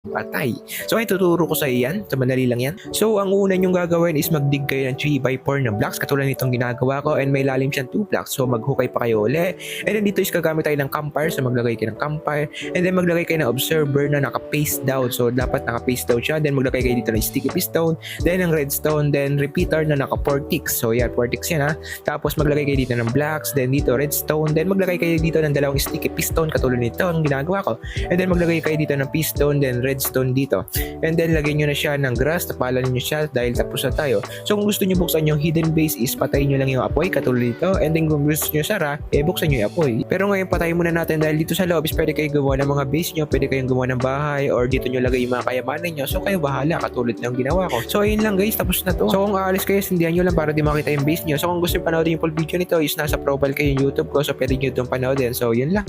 patay. So ay tuturo ko sa iyan, sa madali lang yan. So ang una nyong gagawin is magdig kayo ng 3x4 na blocks katulad nitong ginagawa ko, and may lalim siyang 2 blocks. So maghukay pa kayo uli. And then dito is gagamit tayo ng campfire. So maglagay kayo ng campfire, and then maglagay kayo ng observer na naka-face down. So dapat naka-face down siya. Then maglagay kayo dito ng sticky piston, then ng redstone, then repeater na naka-4 ticks. So yan, 4 ticks yan ha. Tapos maglagay kayo dito ng blocks, then dito redstone, then maglagay kayo dito ng dalawang sticky piston katulad nito ang ginagawa ko. And then maglagay kayo dito ng piston, then redstone dito. And then lagyan nyo na siya ng grass, tapalan nyo siya dahil tapos na tayo. So kung gusto nyo buksan yung hidden base is patayin nyo lang yung apoy katulad nito. And then kung gusto nyo sara, buksan nyo yung apoy. Pero ngayon patayin muna natin dahil dito sa loob is pwede kayo gumawa ng mga base nyo, pwede kayong gumawa ng bahay, or dito nyo lagay yung mga kayamanan nyo. So kayo bahala katulad ng ginawa ko. So ayun lang guys, tapos na to. So kung aalis kayo, sindihan nyo lang para di makita yung base nyo. So kung gusto nyo panoodin yung full video nito is nasa profile kayo yung YouTube ko, so pwede nyo itong panoodin. So yun lang.